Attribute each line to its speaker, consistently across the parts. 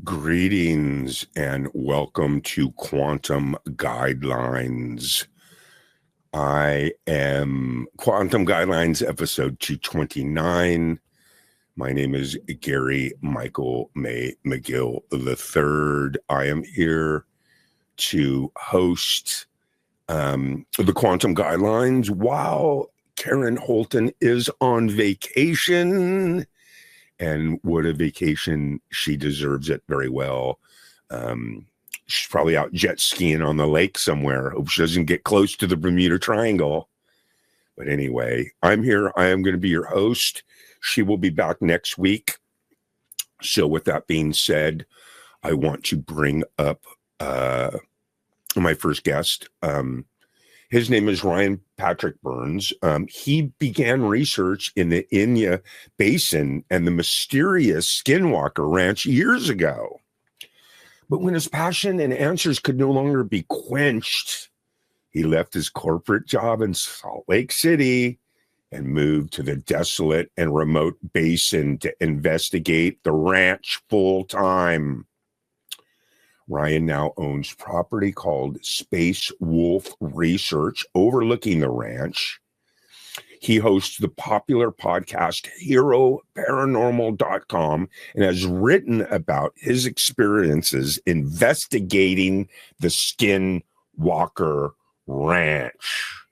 Speaker 1: Greetings and welcome to Quantum Guidelines. I am Quantum Guidelines episode 229. My name is Gary Michael May-McGill III. I am here to host the Quantum Guidelines while Karen Holton is on vacation. And what a vacation. She deserves it very well. She's probably out jet skiing on the lake somewhere. Hope she doesn't get close to the Bermuda Triangle. But anyway, I'm here. I am going to be your host. She will be back next week. So with that being said, I want to bring up my first guest. His name is Ryan Patrick Burns. He began research in the Inya Basin and the mysterious Skinwalker Ranch years ago. But when his passion and answers could no longer be quenched, he left his corporate job in Salt Lake City and moved to the desolate and remote basin to investigate the ranch full time. Ryan now owns property called Space Wolf Research overlooking the ranch. He hosts the popular podcast HeroParanormal.com and has written about his experiences investigating the Skinwalker Ranch.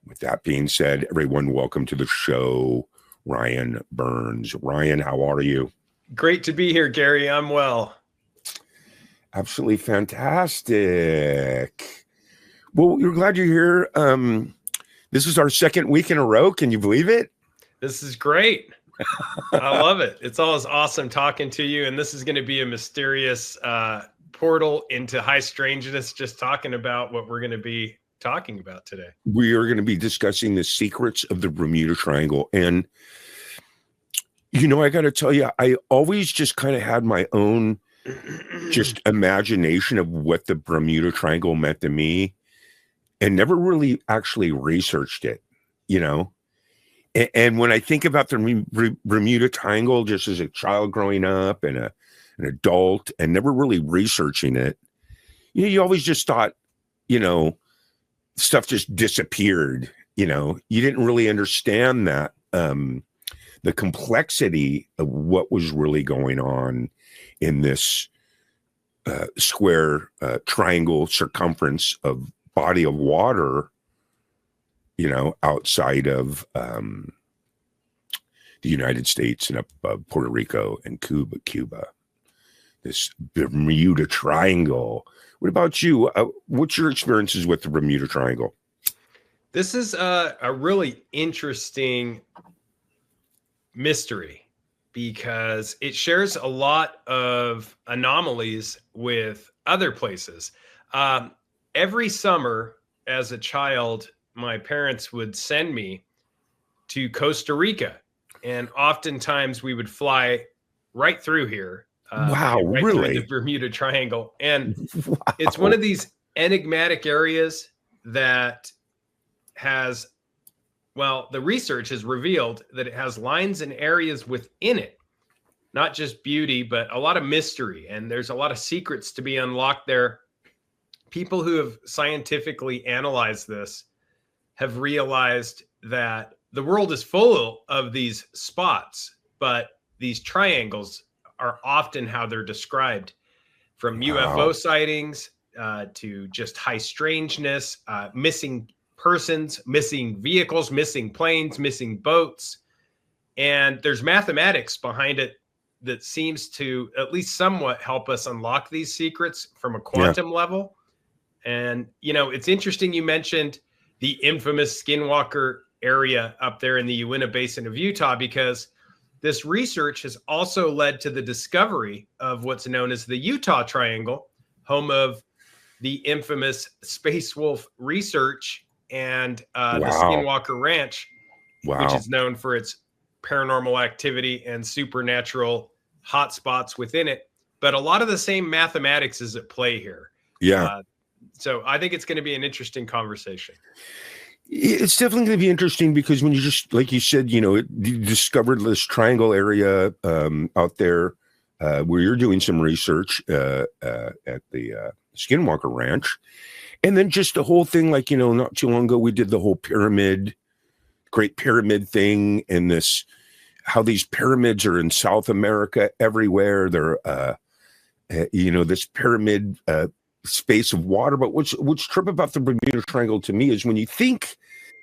Speaker 1: With that being said, everyone, welcome to the show, Ryan Burns. Ryan, how are you?
Speaker 2: Great to be here, Gary. I'm well.
Speaker 1: Absolutely fantastic. Well, you're glad you're here. This is our second week in a row. Can you believe it?
Speaker 2: This is great. I love it. It's always awesome talking to you. And this is going to be a mysterious portal into high strangeness, just talking about what we're going to be talking about today.
Speaker 1: We are going to be discussing the secrets of the Bermuda Triangle. And, you know, I got to tell you, I always just kind of had my own just imagination of what the Bermuda Triangle meant to me and never really actually researched it, you know? And when I think about the Bermuda Triangle, just as a child growing up and an adult and never really researching it, you know, you always just thought, you know, stuff just disappeared, you know? You didn't really understand that, the complexity of what was really going on in this square triangle circumference of body of water, you know, outside of the United States and up above Puerto Rico and Cuba. This Bermuda Triangle. What about you? What's your experiences with the Bermuda Triangle?
Speaker 2: This is a really interesting mystery, because it shares a lot of anomalies with other places. Every summer as a child, my parents would send me to Costa Rica, and oftentimes we would fly right through here.
Speaker 1: Wow,
Speaker 2: right
Speaker 1: really?
Speaker 2: through the Bermuda Triangle. And
Speaker 1: Wow.
Speaker 2: It's one of these enigmatic areas that has, well, the research has revealed that it has lines and areas within it, not just beauty, but a lot of mystery. And there's a lot of secrets to be unlocked there. People who have scientifically analyzed this have realized that the world is full of these spots, but these triangles are often how they're described, from UFO sightings to just high strangeness, missing persons, missing vehicles, missing planes, missing boats. And there's mathematics behind it that seems to at least somewhat help us unlock these secrets from a quantum level. And, you know, it's interesting you mentioned the infamous Skinwalker area up there in the Uinta Basin of Utah, because this research has also led to the discovery of what's known as the Utah Triangle, home of the infamous Space Wolf Research and the Skinwalker Ranch, which is known for its paranormal activity and supernatural hotspots within it. But a lot of the same mathematics is at play here. So I think it's going to be an interesting conversation.
Speaker 1: It's definitely going to be interesting because when you just, like you said, you know, you discovered this triangle area out there where you're doing some research at the Skinwalker Ranch. And then just the whole thing, like, not too long ago, we did the whole Great Pyramid thing, and how these pyramids are in South America everywhere. They're, this pyramid space of water. But what's trip about the Bermuda Triangle to me is when you think,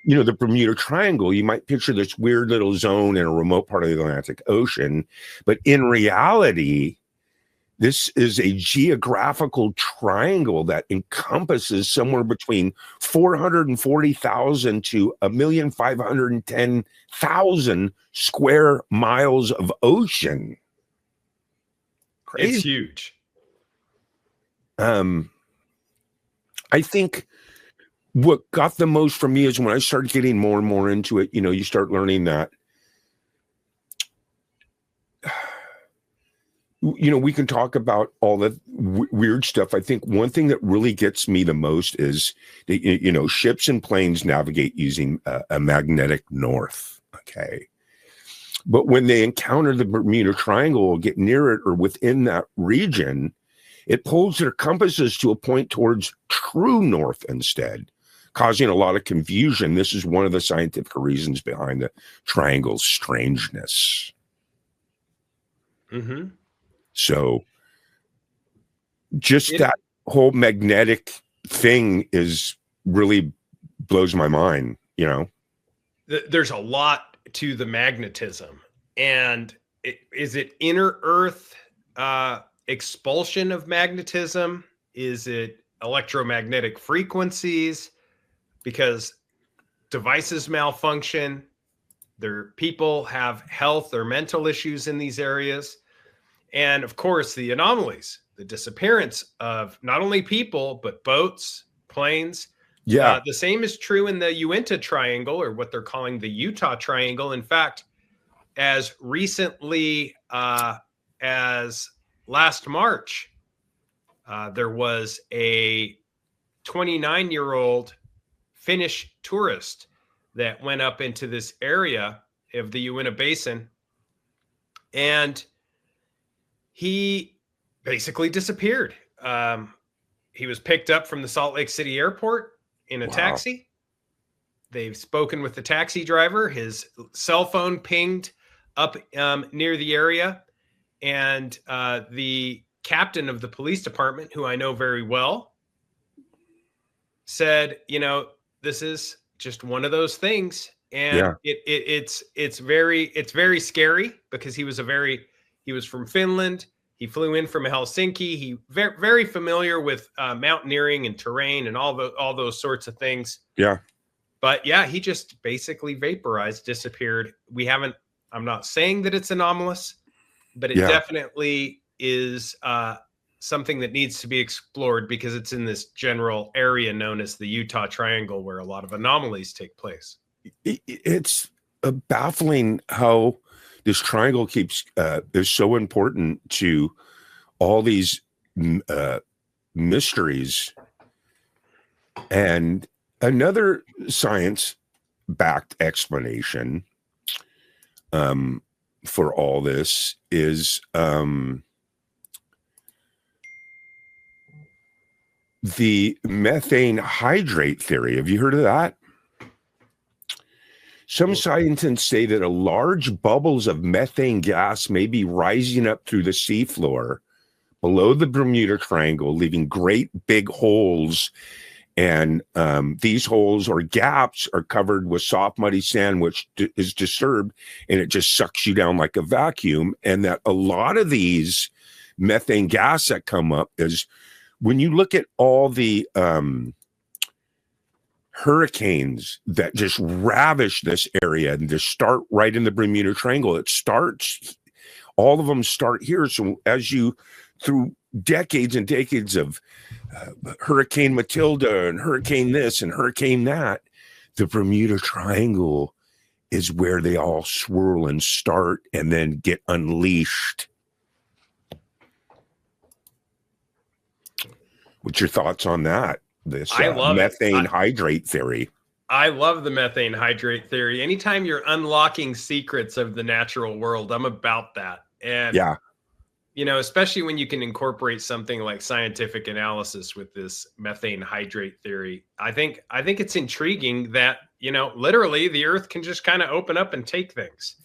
Speaker 1: the Bermuda Triangle, you might picture this weird little zone in a remote part of the Atlantic Ocean. But in reality, this is a geographical triangle that encompasses somewhere between 440,000 to 1,510,000 square miles of ocean. Crazy.
Speaker 2: It's huge.
Speaker 1: I think what got the most from me is when I started getting more and more into it, you start learning that we can talk about all the weird stuff. I think one thing that really gets me the most is that, ships and planes navigate using a magnetic north. Okay. But when they encounter the Bermuda Triangle or get near it or within that region, it pulls their compasses to a point towards true north instead, causing a lot of confusion. This is one of the scientific reasons behind the triangle's strangeness.
Speaker 2: Mm-hmm.
Speaker 1: So just that whole magnetic thing really blows my mind,
Speaker 2: There's a lot to the magnetism. And is it inner Earth expulsion of magnetism? Is it electromagnetic frequencies? Because devices malfunction, people have health or mental issues in these areas. And of course, the anomalies, the disappearance of not only people, but boats, planes.
Speaker 1: Yeah.
Speaker 2: The same is true in the Uinta Triangle, or what they're calling the Utah Triangle. In fact, as recently as last March, there was a 29-year-old Finnish tourist that went up into this area of the Uinta Basin, and he basically disappeared. He was picked up from the Salt Lake City airport in a taxi. They've spoken with the taxi driver. His cell phone pinged up near the area. And the captain of the police department, who I know very well, said, this is just one of those things. And it's very scary, because he was from Finland. He flew in from Helsinki. He very, very familiar with mountaineering and terrain and all those sorts of things.
Speaker 1: Yeah.
Speaker 2: But yeah, he just basically vaporized, disappeared. I'm not saying that it's anomalous, but it definitely is something that needs to be explored, because it's in this general area known as the Utah Triangle, where a lot of anomalies take place.
Speaker 1: It's baffling how this triangle is so important to all these mysteries. And another science-backed explanation for all this is the methane hydrate theory. Have you heard of that? Some scientists say that large bubbles of methane gas may be rising up through the seafloor below the Bermuda Triangle, leaving great big holes. And these holes or gaps are covered with soft, muddy sand, which is disturbed, and it just sucks you down like a vacuum. And that a lot of these methane gas that come up is when you look at all the hurricanes that just ravish this area and just start right in the Bermuda Triangle. All of them start here. So as you, through decades and decades of Hurricane Matilda and Hurricane this and Hurricane that, the Bermuda Triangle is where they all swirl and start and then get unleashed. What's your thoughts on that? This methane hydrate theory.
Speaker 2: I love the methane hydrate theory. Anytime you're unlocking secrets of the natural world, I'm about that. And especially when you can incorporate something like scientific analysis with this methane hydrate theory. I think it's intriguing that, literally the earth can just kind of open up and take things.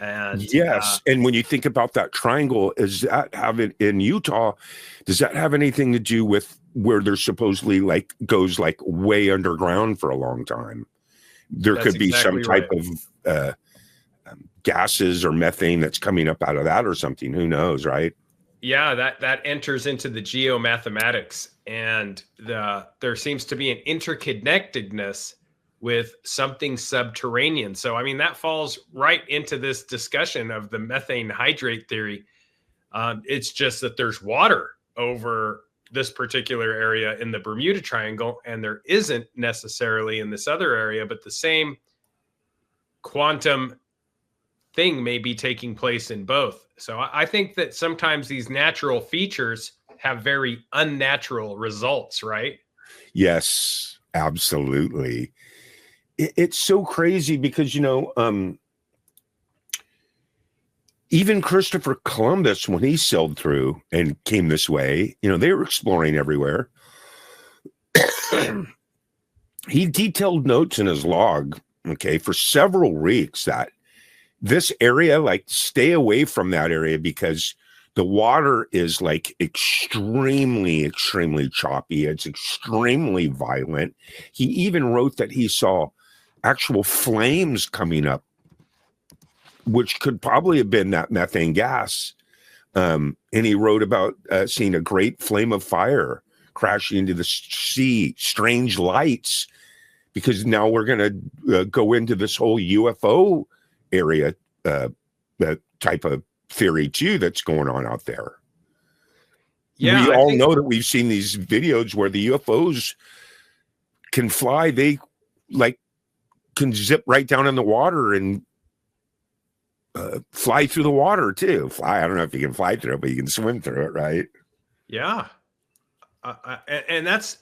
Speaker 2: And
Speaker 1: yes. And when you think about that triangle, is that have it in Utah? Does that have anything to do with where there's supposedly goes way underground for a long time? There could be some type of gases or methane that's coming up out of that or something. Who knows, right?
Speaker 2: Yeah, that enters into the geomathematics, and there seems to be an interconnectedness with something subterranean. So, I mean, that falls right into this discussion of the methane hydrate theory. It's just that there's water over this particular area in the Bermuda Triangle, and there isn't necessarily in this other area, but the same quantum thing may be taking place in both. So I think that sometimes these natural features have very unnatural results, right?
Speaker 1: Yes, absolutely. It's so crazy because, even Christopher Columbus, when he sailed through and came this way, they were exploring everywhere. He detailed notes in his log, for several weeks that this area, stay away from that area because the water is extremely, extremely choppy. It's extremely violent. He even wrote that he saw actual flames coming up, which could probably have been that methane gas. And he wrote about seeing a great flame of fire crashing into the sea, strange lights, because now we're going to go into this whole UFO area type of theory too that's going on out there. Yeah, we all know that we've seen these videos where the UFOs can fly. They can zip right down in the water and fly through the water too. I don't know if you can fly through it, but you can swim through it, right?
Speaker 2: Yeah. And that's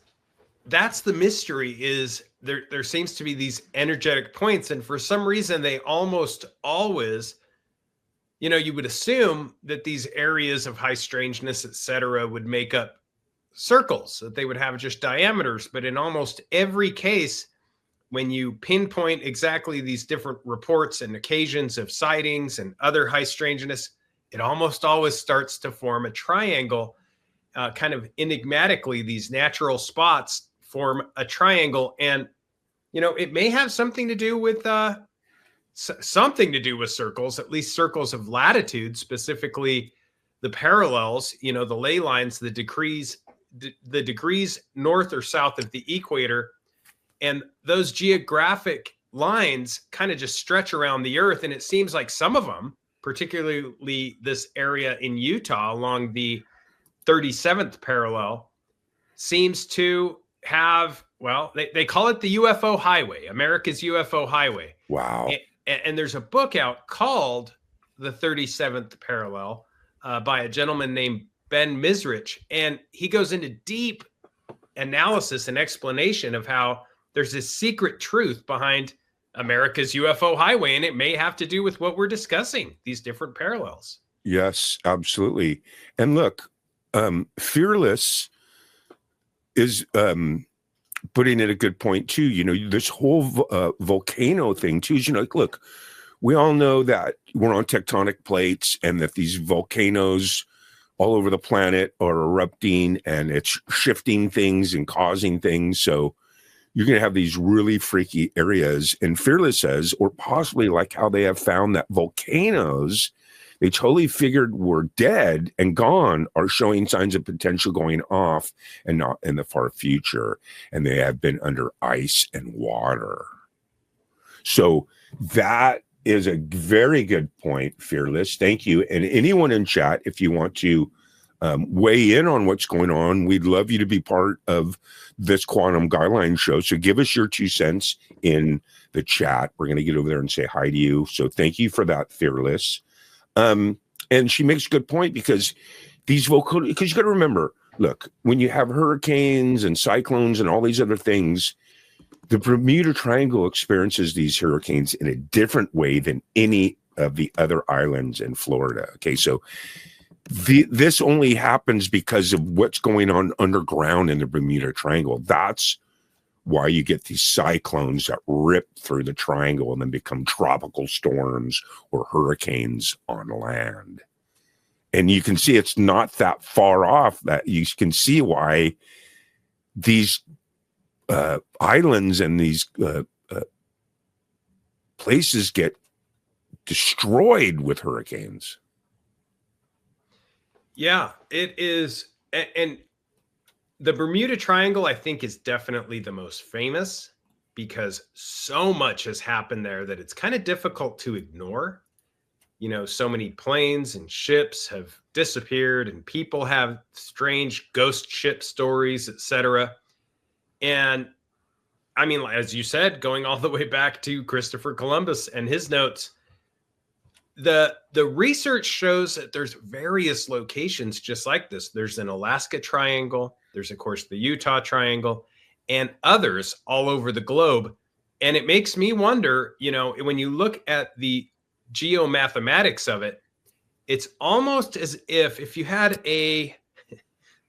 Speaker 2: the mystery, is there seems to be these energetic points, and for some reason they almost always, you would assume that these areas of high strangeness, etc., would make up circles, that they would have just diameters. But in almost every case, when you pinpoint exactly these different reports and occasions of sightings and other high strangeness, it almost always starts to form a triangle. Kind of enigmatically, these natural spots form a triangle, and it may have something to do with circles, at least circles of latitude, specifically the parallels, the ley lines, the degrees north or south of the equator. And those geographic lines kind of just stretch around the earth. And it seems like some of them, particularly this area in Utah along the 37th parallel, seems to have, they call it the UFO highway, America's UFO highway.
Speaker 1: Wow.
Speaker 2: And there's a book out called The 37th Parallel by a gentleman named Ben Misrich. And he goes into deep analysis and explanation of how there's this secret truth behind America's UFO highway, and it may have to do with what we're discussing, these different parallels.
Speaker 1: Yes, absolutely. And look, Fearless is putting in a good point too. This whole volcano thing too is, look, we all know that we're on tectonic plates and that these volcanoes all over the planet are erupting and it's shifting things and causing things. So you're going to have these really freaky areas. And Fearless says, or possibly like how they have found that volcanoes they totally figured were dead and gone are showing signs of potential going off and not in the far future. And they have been under ice and water. So that is a very good point, Fearless. Thank you. And anyone in chat, if you want to weigh in on what's going on, we'd love you to be part of this Quantum Guideline show. So give us your 2 cents in the chat. We're going to get over there and say hi to you. So thank you for that, Fearless. And she makes a good point because these because you got to remember, look, when you have hurricanes and cyclones and all these other things, the Bermuda Triangle experiences these hurricanes in a different way than any of the other islands in Florida. Okay, so this only happens because of what's going on underground in the Bermuda Triangle. That's why you get these cyclones that rip through the triangle and then become tropical storms or hurricanes on land. And you can see it's not that far off, that you can see why these islands and these places get destroyed with hurricanes.
Speaker 2: Yeah, it is. And the Bermuda Triangle, I think, is definitely the most famous because so much has happened there that it's kind of difficult to ignore. You know, so many planes and ships have disappeared and people have strange ghost ship stories, etc. And I mean, as you said, going all the way back to Christopher Columbus and his notes, the research shows that there's various locations just like this. There's an Alaska Triangle. There's, of course, the Utah Triangle and others all over the globe. And it makes me wonder, you know, when you look at the geomathematics of it, it's almost as if you had this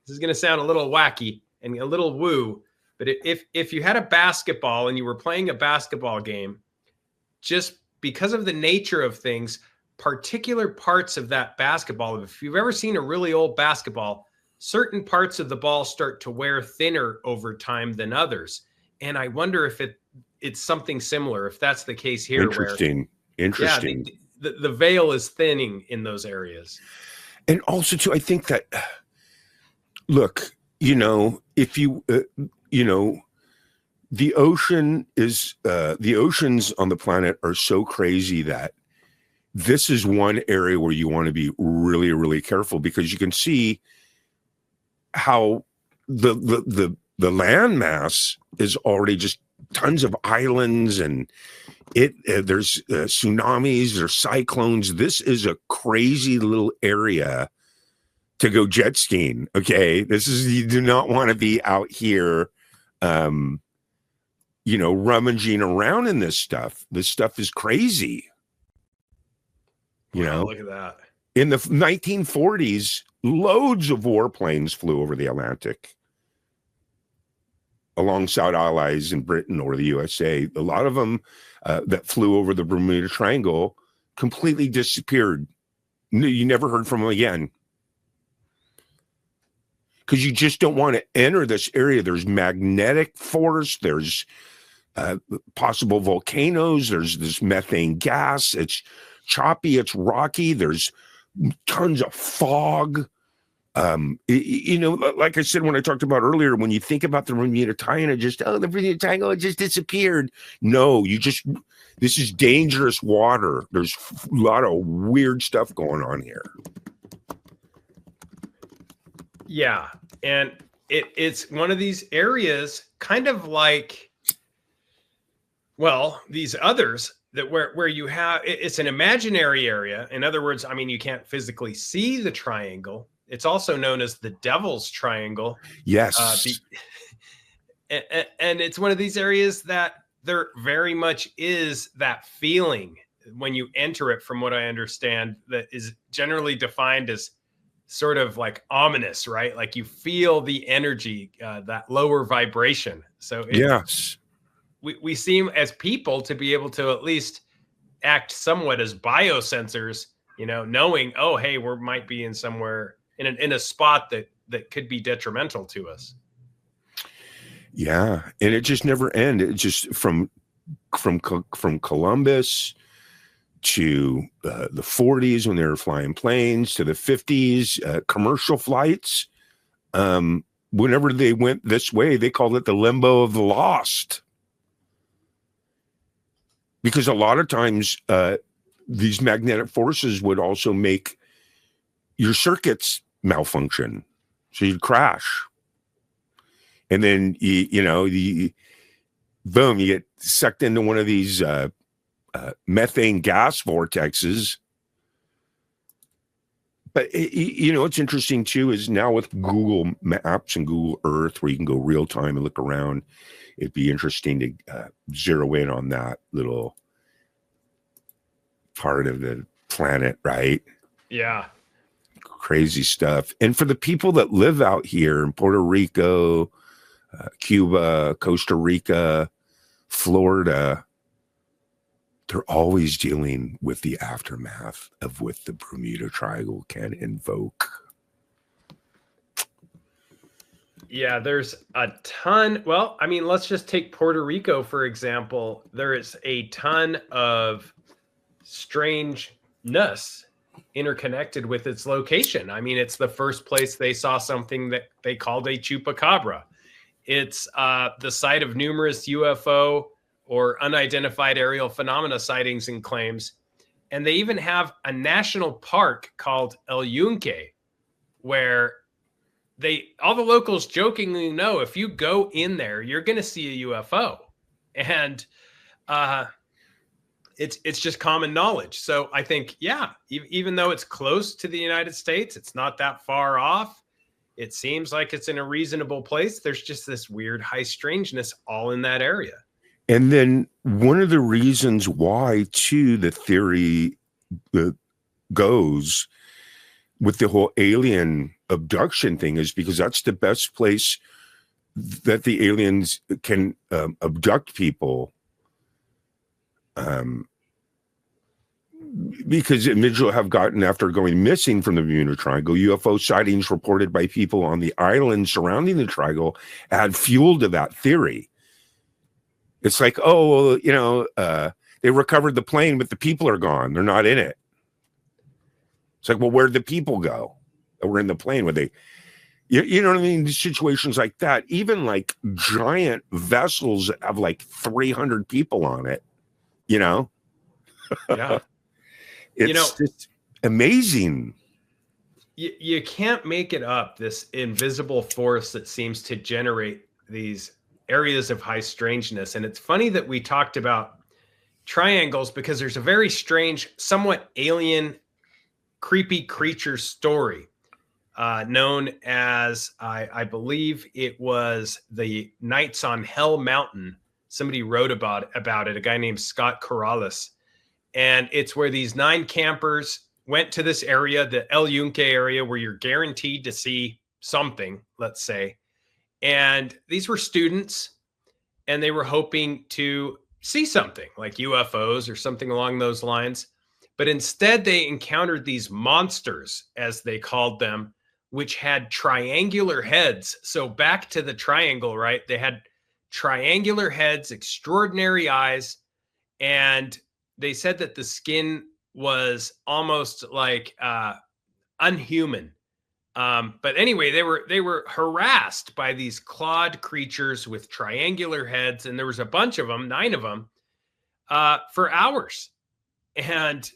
Speaker 2: is going to sound a little wacky and a little woo, but if you had a basketball and you were playing a basketball game, just because of the nature of things, particular parts of that basketball, if you've ever seen a really old basketball, certain parts of the ball start to wear thinner over time than others. And I wonder if it's something similar, if that's the case here.
Speaker 1: Interesting.
Speaker 2: Yeah, the veil is thinning in those areas.
Speaker 1: And also, too, I think that, look, you know, if you, you know, the oceans on the planet are so crazy that this is one area where you want to be really, really careful, because you can see how the landmass is already just tons of islands, and there's tsunamis, there's cyclones. This is a crazy little area to go jet skiing. Okay, you do not want to be out here, you know, rummaging around in this stuff. This stuff is crazy. You know,
Speaker 2: look at that.
Speaker 1: In the 1940s, loads of warplanes flew over the Atlantic alongside allies in Britain or the USA. A lot of them that flew over the Bermuda Triangle completely disappeared. You never heard from them again, because you just don't want to enter this area. There's magnetic force. There's possible volcanoes. There's this methane gas. It's choppy. It's rocky. There's tons of fog. You know, like I said, when I talked about earlier, when you think about the Bermuda Triangle, the Bermuda Triangle just disappeared. No, this is dangerous water. There's a lot of weird stuff going on here.
Speaker 2: Yeah. And it's one of these areas, kind of like, well, these others that where you have, it's an imaginary area. In other words, I mean, you can't physically see the triangle. It's also known as the Devil's Triangle.
Speaker 1: Yes.
Speaker 2: And it's one of these areas that there very much is that feeling when you enter it, from what I understand, that is generally defined as sort of like ominous, right? Like you feel the energy, that lower vibration. So
Speaker 1: yes,
Speaker 2: we seem as people to be able to at least act somewhat as biosensors, you know, knowing, oh, hey, we might be in somewhere in a spot that could be detrimental to us.
Speaker 1: Yeah, and it just never ended. It just from Columbus to the 40s, when they were flying planes, to the 50s, commercial flights. Whenever they went this way, they called it the limbo of the lost, because a lot of times these magnetic forces would also make your circuits malfunction, so you'd crash, and then boom, you get sucked into one of these methane gas vortexes. But you know, what's interesting too is now with Google Maps and Google Earth, where you can go real time and look around, it'd be interesting to zero in on that little part of the planet, right?
Speaker 2: Yeah.
Speaker 1: crazy stuff. And for the people that live out here in Puerto Rico, Cuba, Costa Rica, Florida, they're always dealing with the aftermath of what the Bermuda Triangle can invoke.
Speaker 2: Yeah, there's a ton. Well, I mean, let's just take Puerto Rico, for example. There is a ton of strangeness interconnected with its location. I mean, it's the first place they saw something that they called a chupacabra. It's the site of numerous UFO or unidentified aerial phenomena sightings and claims. And they even have a national park called El Yunque, where all the locals jokingly know if you go in there, you're going to see a UFO. And it's just common knowledge. So I think, yeah, even though it's close to the United States, it's not that far off. It seems like it's in a reasonable place. There's just this weird high strangeness all in that area.
Speaker 1: And then one of the reasons why, too, the theory goes with the whole alien abduction thing is because that's the best place that the aliens can abduct people. Because individuals have gotten, after going missing from the Bermuda Triangle, UFO sightings reported by people on the islands surrounding the triangle add fuel to that theory. It's like, oh, you know, they recovered the plane, but the people are gone. They're not in it. It's like, well, where'd the people go that were in the plane? Were they, you know what I mean? Situations like that, even like giant vessels that have like 300 people on it, you know?
Speaker 2: Yeah.
Speaker 1: It's just amazing.
Speaker 2: You can't make it up, this invisible force that seems to generate these areas of high strangeness. And it's funny that we talked about triangles because there's a very strange, somewhat alien, creepy creature story known as, I believe it was the Nights on Hell Mountain. Somebody wrote about it, a guy named Scott Corrales. And it's where these 9 campers went to this area, the El Yunque area, where you're guaranteed to see something, let's say. And these were students, and they were hoping to see something like UFOs or something along those lines. But instead, they encountered these monsters, as they called them, which had triangular heads. So back to the triangle, right? They had triangular heads, extraordinary eyes, and they said that the skin was almost like unhuman. But anyway, they were harassed by these clawed creatures with triangular heads, and there was a bunch of them, 9 of them, for hours. And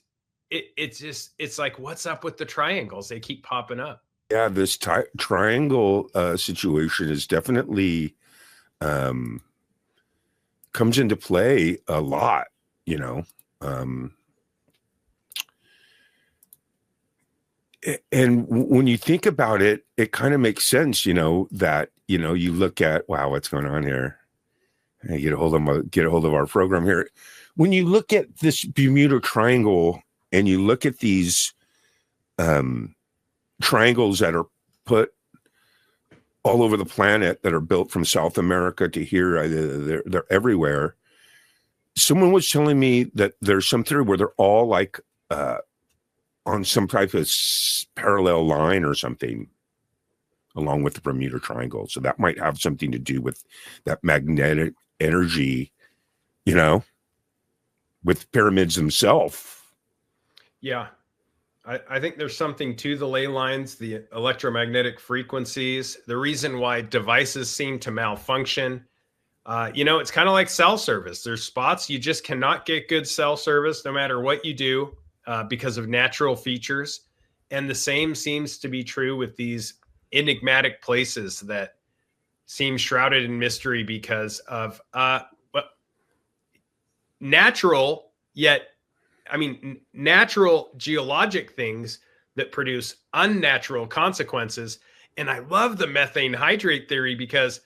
Speaker 2: it's like, what's up with the triangles? They keep popping up.
Speaker 1: Yeah, this triangle situation is definitely comes into play a lot, you know. And when you think about it, it kind of makes sense, you know, that, you know, you look at, wow, what's going on here? I get a hold of our program here. When you look at this Bermuda Triangle and you look at these triangles that are put all over the planet that are built from South America to here, they're everywhere. Someone was telling me that there's some theory where they're all like on some type of parallel line or something along with the Bermuda Triangle. So that might have something to do with that magnetic energy, you know, with pyramids themselves. Yeah.
Speaker 2: I think there's something to the ley lines, the electromagnetic frequencies, the reason why devices seem to malfunction. You know, it's kind of like cell service. There's spots you just cannot get good cell service no matter what you do because of natural features. And the same seems to be true with these enigmatic places that seem shrouded in mystery because of natural, yet, I mean, natural geologic things that produce unnatural consequences. And I love the methane hydrate theory because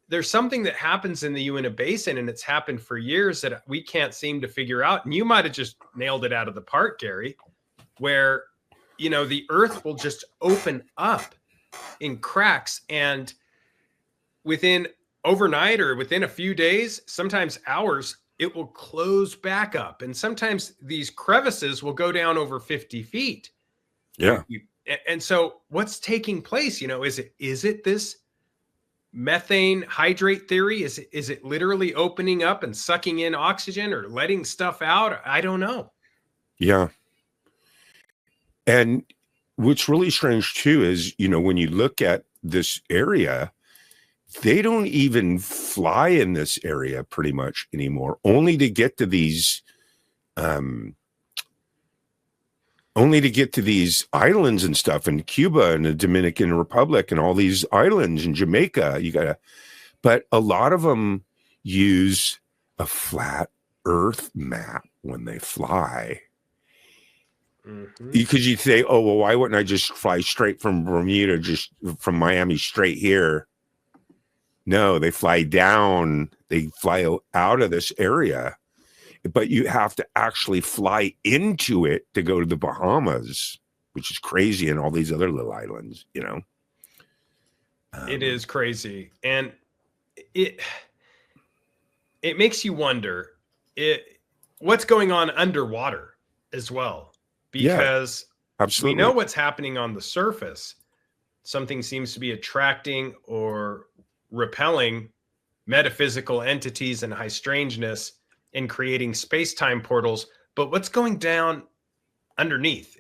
Speaker 2: there's something that happens in the Uinta Basin, and it's happened for years that we can't seem to figure out. And you might have just nailed it out of the park, Gary, where the earth will just open up in cracks, and within overnight or within a few days, sometimes hours, it will close back up. And sometimes these crevices will go down over 50 feet.
Speaker 1: Yeah.
Speaker 2: And so what's taking place? Is it this methane hydrate theory? Is it literally opening up and sucking in oxygen or letting stuff out? I don't know.
Speaker 1: Yeah. And what's really strange too is, when you look at this area, they don't even fly in this area pretty much anymore, only to get to these islands and stuff in Cuba and the Dominican Republic and all these islands in Jamaica. But a lot of them use a flat earth map when they fly. Because you'd say, oh, well, why wouldn't I just fly straight from Bermuda, just from Miami straight here? No, they fly down, they fly out of this area, but you have to actually fly into it to go to the Bahamas, which is crazy, and all these other little islands,
Speaker 2: It is crazy. And it makes you wonder what's going on underwater as well, because
Speaker 1: absolutely.
Speaker 2: We know what's happening on the surface. Something seems to be attracting or repelling metaphysical entities and high strangeness and creating space-time portals. But what's going down underneath?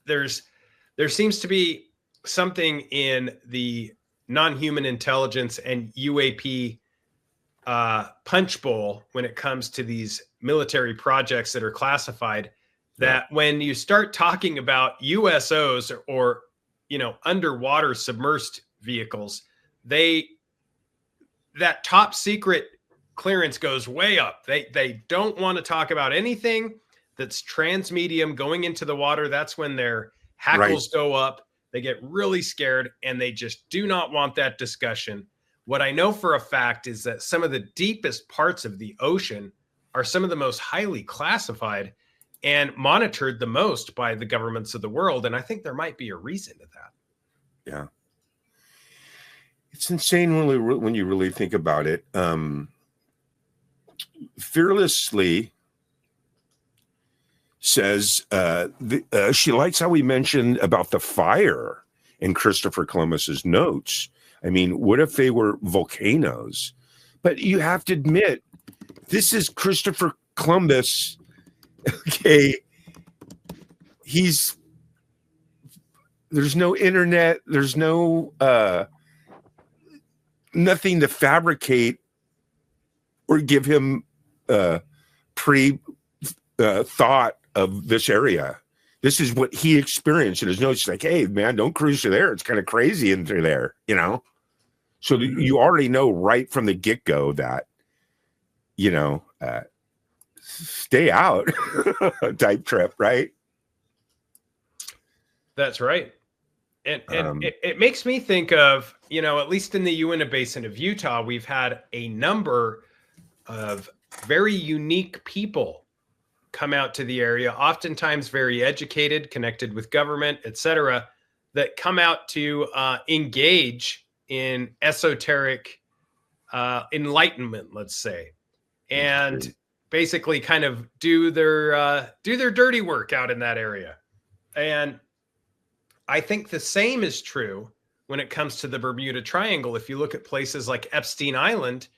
Speaker 2: There seems to be something in the non-human intelligence and UAP punch bowl when it comes to these military projects that are classified, that when you start talking about USOs or underwater submersed vehicles, that top secret clearance goes way up. They don't want to talk about anything that's transmedium going into the water. That's when their hackles go up. They get really scared, and they just do not want that discussion. What I know for a fact is that some of the deepest parts of the ocean are some of the most highly classified and monitored the most by the governments of the world. And I think there might be a reason to that.
Speaker 1: Yeah. It's insane when you really think about it. Fearlessly says she likes how we mentioned about the fire in Christopher Columbus's notes. I mean, what if they were volcanoes? But you have to admit, this is Christopher Columbus. Okay. There's no internet. There's no nothing to fabricate or give him thought of this area. This is what he experienced. And his notes like, hey, man, don't cruise through there. It's kind of crazy in through there, So you already know right from the get-go that, stay out type trip, right?
Speaker 2: That's right. And it makes me think of, at least in the Uinta Basin of Utah, we've had a number of very unique people come out to the area, oftentimes very educated, connected with government, etc., that come out to engage in esoteric enlightenment, let's say, and basically kind of do their dirty work out in that area. And I think the same is true when it comes to the Bermuda Triangle. If you look at places like Epstein Island,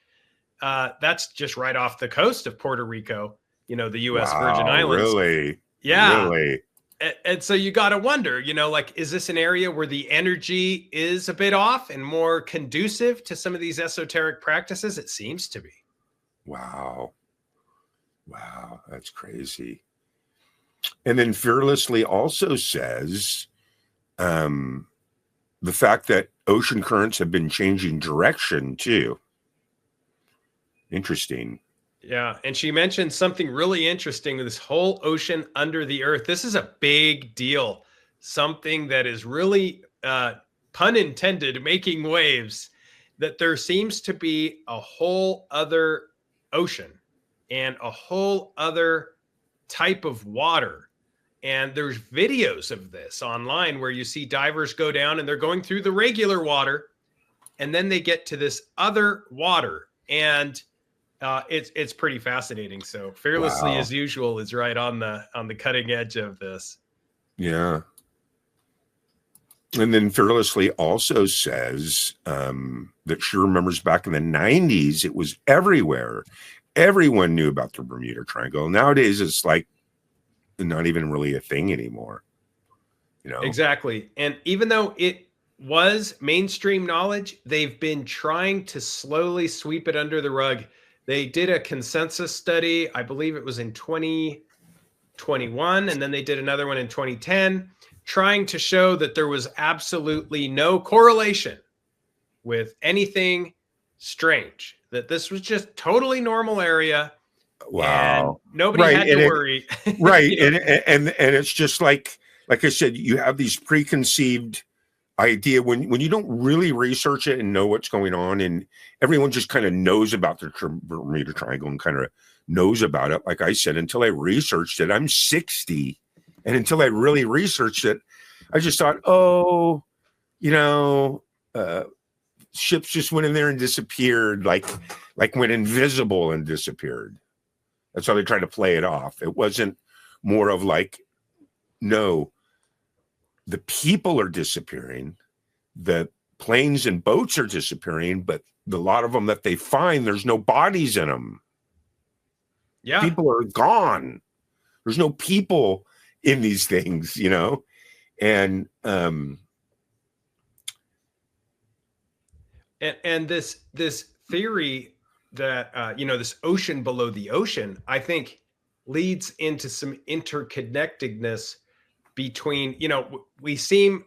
Speaker 2: that's just right off the coast of Puerto Rico, the U.S. Virgin Islands.
Speaker 1: Really?
Speaker 2: Yeah.
Speaker 1: Really?
Speaker 2: And so you got to wonder, is this an area where the energy is a bit off and more conducive to some of these esoteric practices? It seems to be.
Speaker 1: Wow. That's crazy. And then Fearlessly also says the fact that ocean currents have been changing direction too. Interesting.
Speaker 2: Yeah. And she mentioned something really interesting, this whole ocean under the earth. This is a big deal. Something that is really, pun intended, making waves, that there seems to be a whole other ocean and a whole other type of water And there's videos of this online where you see divers go down and they're going through the regular water, and then they get to this other water, and it's pretty fascinating. So Fearlessly,
Speaker 1: Wow.
Speaker 2: as usual, is right on the cutting edge of this.
Speaker 1: Yeah. And then Fearlessly also says that she remembers back in the 90s, it was everywhere. Everyone knew about the Bermuda Triangle. Nowadays, it's like not even really a thing anymore. You know?
Speaker 2: Exactly. And even though it was mainstream knowledge, they've been trying to slowly sweep it under the rug. They did a consensus study, I believe it was in 2021, and then they did another one in 2010, trying to show that there was absolutely no correlation with anything strange, that this was just totally normal area.
Speaker 1: Wow.
Speaker 2: And nobody had to worry.
Speaker 1: Right. And it's just like I said, you have these preconceived idea when you don't really research it and know what's going on, and everyone just kind of knows about the Bermuda Triangle and kind of knows about it. Like I said, until I researched it, I'm 60. And until I really researched it, I just thought, oh, ships just went in there and disappeared, like went invisible and disappeared. That's how they tried to play it off. It wasn't more of like, no, the people are disappearing, the planes and boats are disappearing, but a lot of them that they find, there's no bodies in them.
Speaker 2: Yeah.
Speaker 1: People are gone. There's no people in these things, and
Speaker 2: this theory that this ocean below the ocean, I think, leads into some interconnectedness between, we seem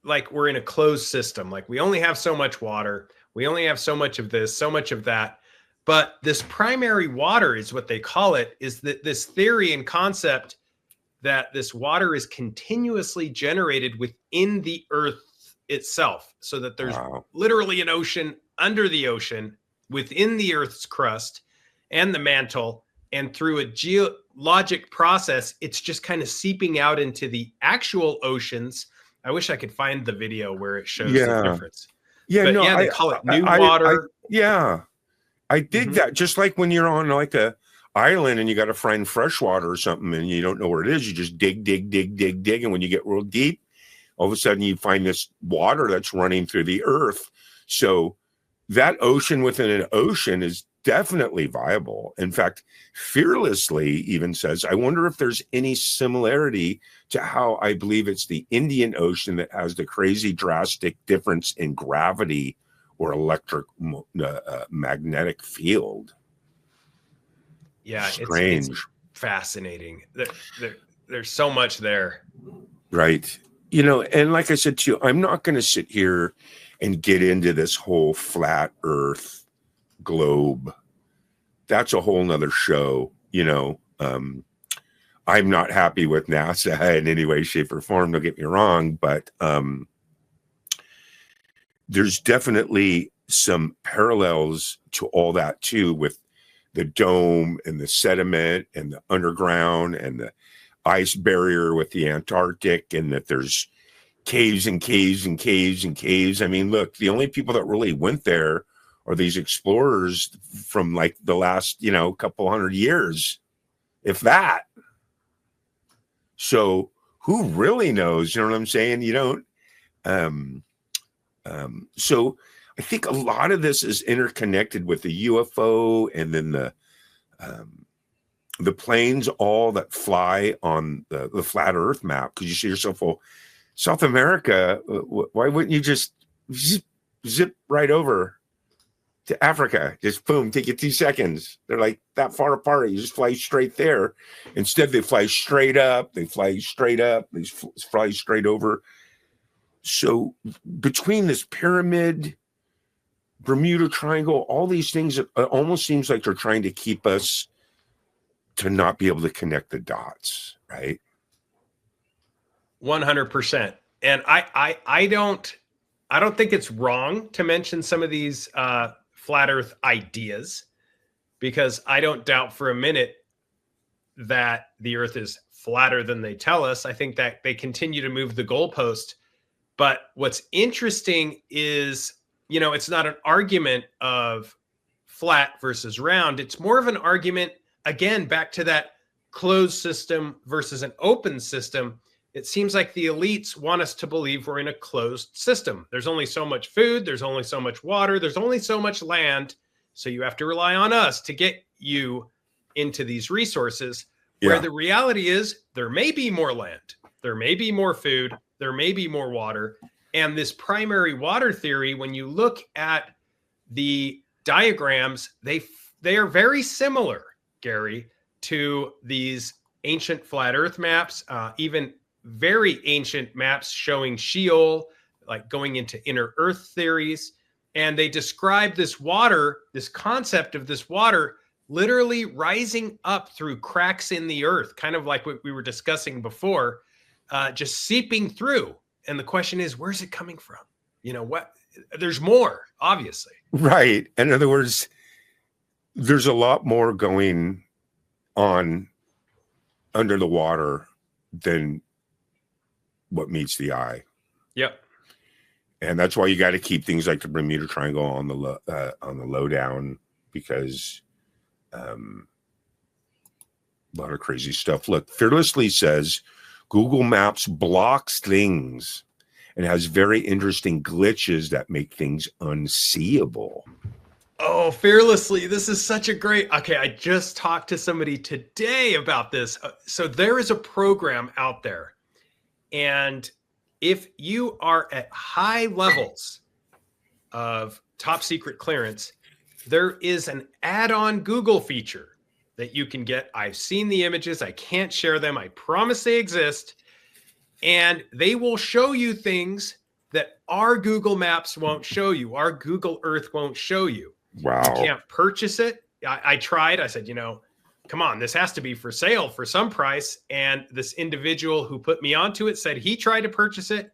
Speaker 2: like we're in a closed system, like we only have so much water, we only have so much of this, so much of that. But this primary water is what they call it, is that this theory and concept that this water is continuously generated within the earth itself, so that there's literally an ocean under the ocean, within the earth's crust and the mantle, and through a geologic process, it's just kind of seeping out into the actual oceans. I wish I could find the video where it shows the difference.
Speaker 1: Yeah,
Speaker 2: but they call it new water.
Speaker 1: I dig that. Just like when you're on like a island and you got to find fresh water or something and you don't know where it is, you just dig. And when you get real deep, all of a sudden you find this water that's running through the earth. So that ocean within an ocean is definitely viable. In fact, Fearlessly even says, I wonder if there's any similarity to how I believe it's the Indian Ocean that has the crazy drastic difference in gravity or electric magnetic field.
Speaker 2: Yeah,
Speaker 1: strange.
Speaker 2: It's fascinating. There's so much there.
Speaker 1: Right. And like I said to you, I'm not going to sit here and get into this whole flat earth globe. That's a whole nother show. I'm not happy with NASA in any way, shape, or form, don't get me wrong, but there's definitely some parallels to all that too, with the dome and the sediment and the underground and the ice barrier with the Antarctic, and that there's caves and caves and caves and caves. I mean, look, the only people that really went there are these explorers from like the last, couple hundred years, if that. So who really knows? You know what I'm saying? You don't. So I think a lot of this is interconnected with the UFO, and then the planes all that fly on the flat Earth map. Because you see yourself, well, South America, why wouldn't you just zip right over to Africa? Just boom, take you 2 seconds. They're like that far apart. You just fly straight there. Instead, they fly straight up. They fly straight up. They fly straight over. So between this pyramid, Bermuda Triangle, all these things, it almost seems like they're trying to keep us to not be able to connect the dots, right?
Speaker 2: 100%. And I don't think it's wrong to mention some of these flat Earth ideas, because I don't doubt for a minute that the Earth is flatter than they tell us. I think that they continue to move the goalpost. But what's interesting is, it's not an argument of flat versus round. It's more of an argument, again, back to that closed system versus an open system. It seems like the elites want us to believe we're in a closed system. There's only so much food. There's only so much water. There's only so much land. So you have to rely on us to get you into these resources, where the reality is there may be more land. There may be more food. There may be more water. And this primary water theory, when you look at the diagrams, they are very similar, Gary, to these ancient flat earth maps, even very ancient maps showing Sheol, like going into inner earth theories. And they describe this water, this concept of this water, literally rising up through cracks in the earth, kind of like what we were discussing before, just seeping through. And the question is, where's it coming from? What? There's more, obviously.
Speaker 1: Right. In other words, there's a lot more going on under the water than what meets the eye.
Speaker 2: Yep.
Speaker 1: And that's why you got to keep things like the Bermuda Triangle on the lowdown, because a lot of crazy stuff. Look, Fearlessly says Google Maps blocks things and has very interesting glitches that make things unseeable.
Speaker 2: Oh, Fearlessly, this is such a great... Okay, I just talked to somebody today about this. So there is a program out there, and if you are at high levels of top secret clearance, there is an add-on Google feature that you can get. I've seen the images. I can't share them. I promise they exist. And they will show you things that our Google Maps won't show you. Our Google Earth won't show you.
Speaker 1: Wow.
Speaker 2: You can't purchase it. I tried. I said, come on, this has to be for sale for some price. And this individual who put me onto it said he tried to purchase it.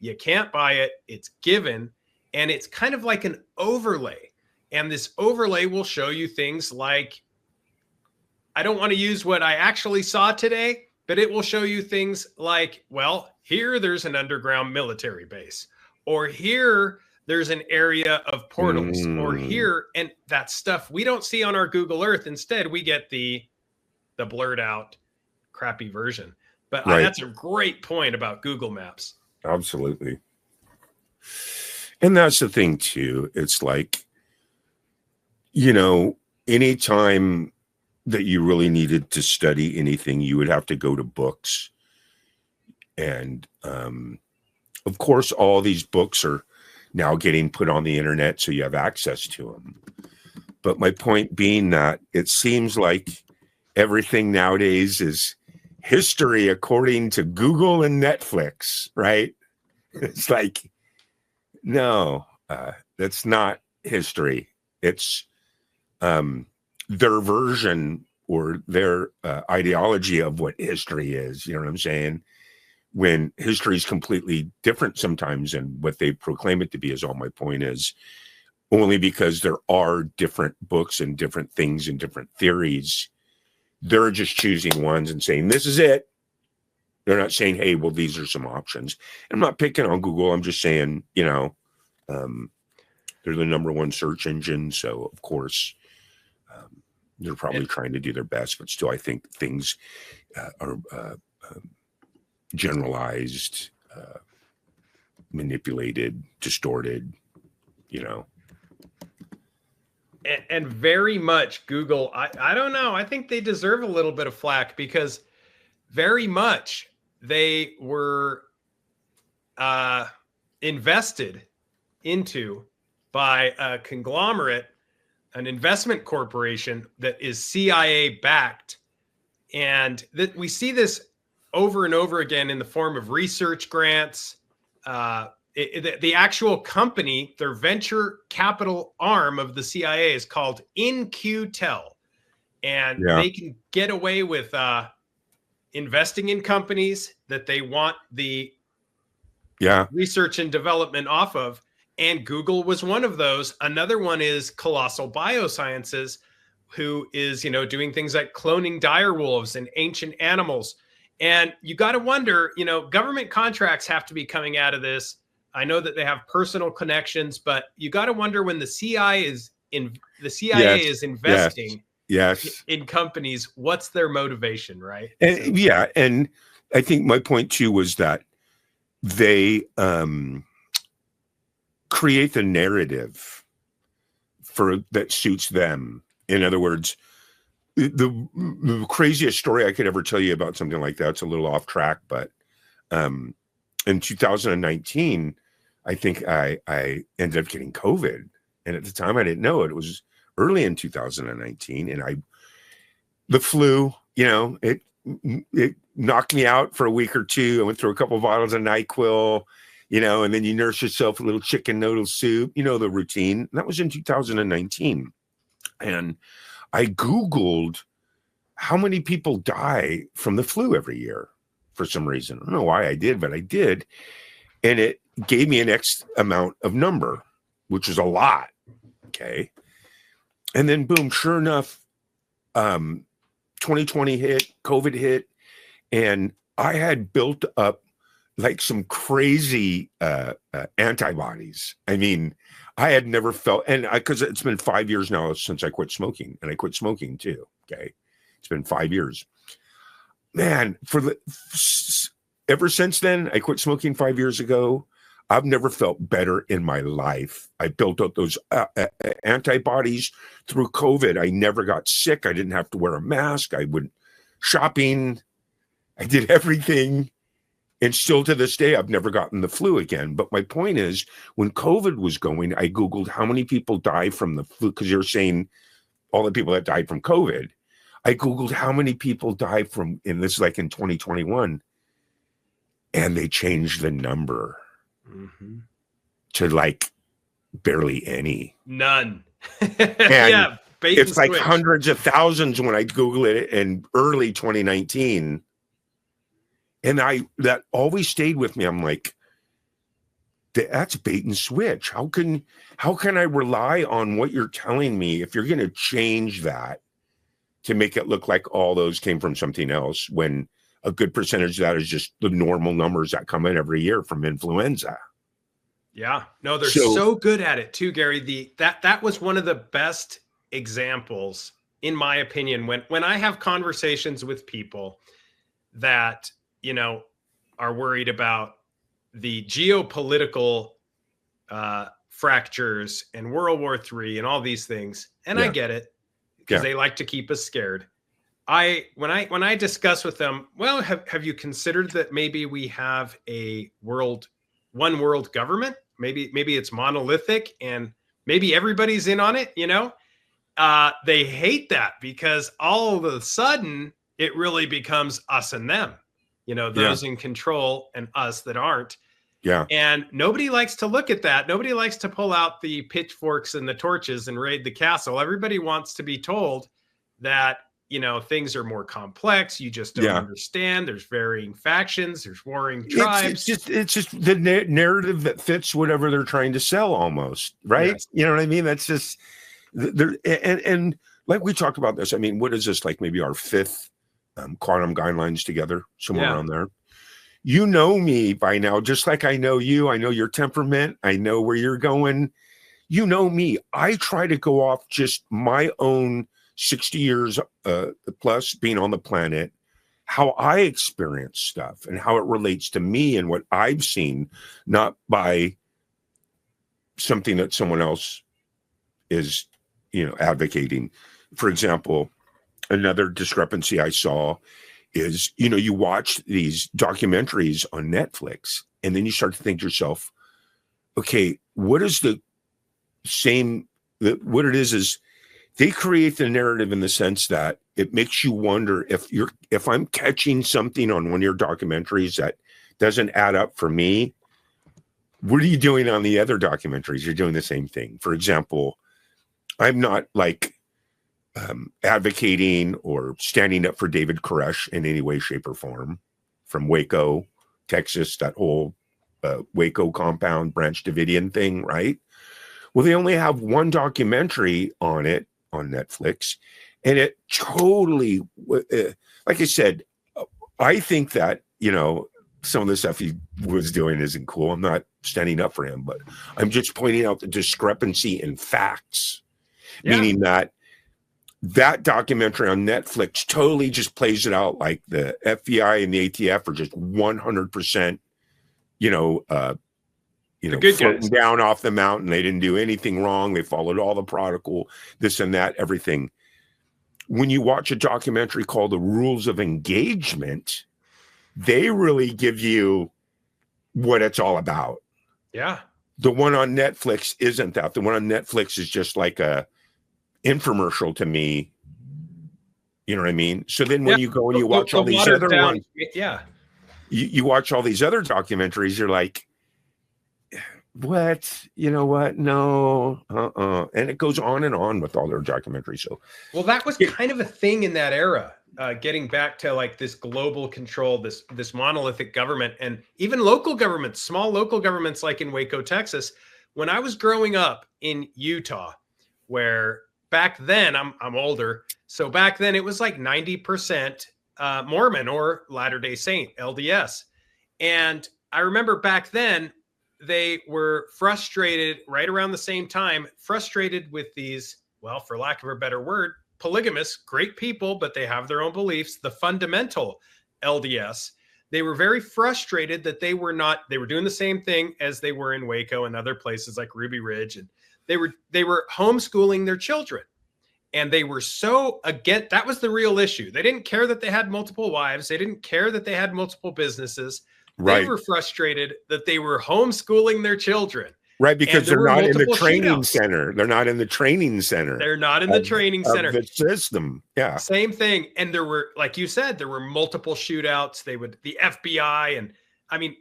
Speaker 2: You can't buy it. It's given. And it's kind of like an overlay. And this overlay will show you things like, I don't want to use what I actually saw today, but it will show you things like, well, here there's an underground military base, or here there's an area of portals, or here, and that stuff we don't see on our Google Earth. Instead, we get the blurred out, crappy version. But that's a great point about Google Maps.
Speaker 1: Absolutely. And that's the thing too. It's like, anytime that you really needed to study anything, you would have to go to books. And of course, all these books are now getting put on the internet, so you have access to them. But my point being that it seems like everything nowadays is history according to Google and Netflix, right? It's like, no, that's not history. It's their version or their ideology of what history is. You know what I'm saying? When history is completely different sometimes than what they proclaim it to be, is all my point is, only because there are different books and different things and different theories. They're just choosing ones and saying, this is it. They're not saying, hey, well, these are some options. I'm not picking on Google. I'm just saying, they're the #1 search engine. So, of course, they're probably trying to do their best. But still, I think things are generalized, manipulated, distorted,
Speaker 2: And very much Google, I don't know. I think they deserve a little bit of flack, because very much they were invested into by a conglomerate, an investment corporation that is CIA backed. And that we see this over and over again in the form of research grants. The actual company, their venture capital arm of the CIA, is called InQtel. And they can get away with investing in companies that they want the research and development off of. And Google was one of those. Another one is Colossal Biosciences, who is, doing things like cloning dire wolves and ancient animals. And you got to wonder, government contracts have to be coming out of this. I know that they have personal connections, but you got to wonder when the CIA is investing in companies, what's their motivation, right?
Speaker 1: And and I think my point too was that they create the narrative that suits them. In other words, the craziest story I could ever tell you about something like that's a little off track, but in 2019, I think I ended up getting COVID, and at the time I didn't know it. It was early in 2019, and the flu, it knocked me out for a week or two. I went through a couple of bottles of NyQuil, and then you nurse yourself a little chicken noodle soup, the routine. That was in 2019, and I Googled how many people die from the flu every year for some reason. I don't know why I did, but I did. And it gave me an X amount of number, which was a lot. Okay. And then boom, sure enough, 2020 hit, COVID hit, and I had built up like some crazy antibodies. I mean, I had never felt, and because it's been 5 years now since I quit smoking, and I quit smoking too. Okay. It's been 5 years, man. Ever since then, I quit smoking 5 years ago. I've never felt better in my life. I built up those antibodies through COVID. I never got sick. I didn't have to wear a mask. I went shopping. I did everything. And still to this day, I've never gotten the flu again. But my point is, when COVID was going, I Googled how many people die from the flu, because you're saying all the people that died from COVID. I Googled how many people die from, and this is like in 2021, and they changed the number to like barely any.
Speaker 2: None.
Speaker 1: And it's like hundreds of thousands when I Google it in early 2019. And that always stayed with me. I'm like, that's bait and switch. How can I rely on what you're telling me if you're going to change that to make it look like all those came from something else, when a good percentage of that is just the normal numbers that come in every year from influenza?
Speaker 2: Yeah, no, they're so good at it too, Gary. That was one of the best examples, in my opinion, when I have conversations with people that are worried about the geopolitical fractures and World War III and all these things. And I get it, because they like to keep us scared. When I discuss with them, well, have you considered that maybe we have one world government? Maybe it's monolithic and maybe everybody's in on it, They hate that, because all of a sudden it really becomes us and them. Those in control and us that aren't.
Speaker 1: Yeah.
Speaker 2: And nobody likes to look at that. Nobody likes to pull out the pitchforks and the torches and raid the castle. Everybody wants to be told that, things are more complex. You just don't understand. There's varying factions. There's warring tribes.
Speaker 1: It's just the narrative that fits whatever they're trying to sell almost. Right. Yes. You know what I mean? That's just and like we talked about this. I mean, what is this, like maybe our fifth quantum guidelines together, somewhere around there? You know me by now, just like I know you. I know your temperament. I know where you're going. You know me. I try to go off just my own 60 years plus being on the planet, how I experience stuff and how it relates to me and what I've seen, not by something that someone else is, advocating. For example, another discrepancy I saw is, you watch these documentaries on Netflix and then you start to think to yourself, okay, what is what it is they create the narrative in the sense that it makes you wonder if I'm catching something on one of your documentaries that doesn't add up for me, what are you doing on the other documentaries? You're doing the same thing. For example, I'm not like advocating or standing up for David Koresh in any way, shape, or form, from Waco, Texas, that whole Waco compound, Branch Davidian thing, right? Well, they only have one documentary on it on Netflix, and it totally, like I said, I think that, some of the stuff he was doing isn't cool. I'm not standing up for him, but I'm just pointing out the discrepancy in facts, meaning that documentary on Netflix totally just plays it out like the FBI and the ATF are just 100%,
Speaker 2: good
Speaker 1: floating
Speaker 2: guys
Speaker 1: down off the mountain. They didn't do anything wrong. They followed all the protocol, this and that, everything. When you watch a documentary called The Rules of Engagement, they really give you what it's all about.
Speaker 2: Yeah.
Speaker 1: The one on Netflix isn't that. The one on Netflix is just like a infomercial to me. You know what I mean? So then when you go and you watch all these other ones, you watch all these other documentaries, you're like, what? You know what? No. And it goes on and on with all their documentaries. So,
Speaker 2: well, that was kind of a thing in that era. Getting back to like this global control, this monolithic government, and even local governments, small local governments like in Waco, Texas. When I was growing up in Utah, where back then I'm older, so back then it was like 90% Mormon or Latter-day Saint, LDS. And I remember back then they were frustrated right around the same time, frustrated with these, well, for lack of a better word, polygamous, great people, but they have their own beliefs, the fundamental LDS. They were very frustrated that they were doing the same thing as they were in Waco and other places like Ruby Ridge. And they were homeschooling their children. And they were so against, that was the real issue. They didn't care that they had multiple wives. They didn't care that they had multiple businesses.
Speaker 1: Right.
Speaker 2: They were frustrated that they were homeschooling their children.
Speaker 1: Right, because they're not in the training center. They're not in the training center.
Speaker 2: They're not in the training center.
Speaker 1: Of the system. Yeah.
Speaker 2: Same thing. And there were, like you said, there were multiple shootouts. The FBI, and I mean,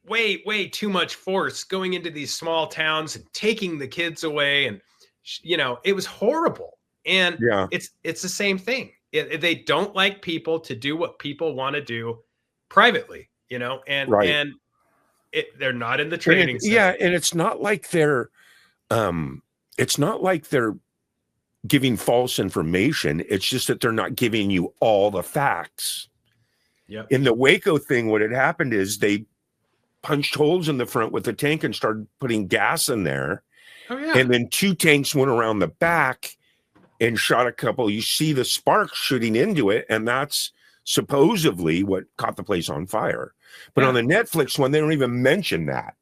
Speaker 2: way too much force going into these small towns and taking the kids away. And, it was horrible. And it's the same thing. They don't like people to do what people want to do privately, and they're not in the training center.
Speaker 1: Yeah, and it's not like they're giving false information. It's just that they're not giving you all the facts.
Speaker 2: Yeah.
Speaker 1: In the Waco thing, what had happened is they punched holes in the front with the tank and started putting gas in there.
Speaker 2: Oh yeah.
Speaker 1: And then 2 tanks went around the back and shot a couple. You see the sparks shooting into it, and that's supposedly what caught the place on fire. But on the Netflix one, they don't even mention that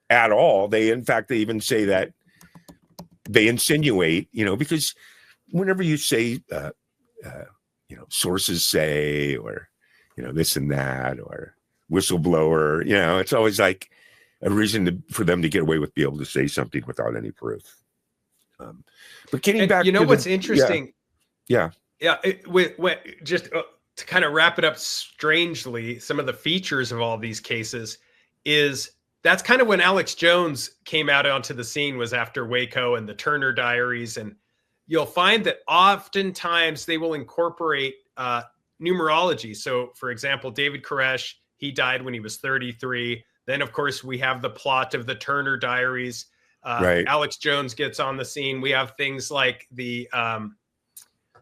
Speaker 1: at all. They even say that they insinuate, because whenever you say, sources say, or, this and that, or whistleblower, it's always like a reason for them to get away with being able to say something without any proof. But getting back to
Speaker 2: what's interesting.
Speaker 1: Yeah.
Speaker 2: Just to kind of wrap it up strangely, some of the features of all these cases is that's kind of when Alex Jones came out onto the scene, was after Waco and the Turner Diaries. And you'll find that oftentimes they will incorporate numerology. So for example, David Koresh, he died when he was 33. Then of course we have the plot of the Turner Diaries.
Speaker 1: Right.
Speaker 2: Alex Jones gets on the scene. We have things like the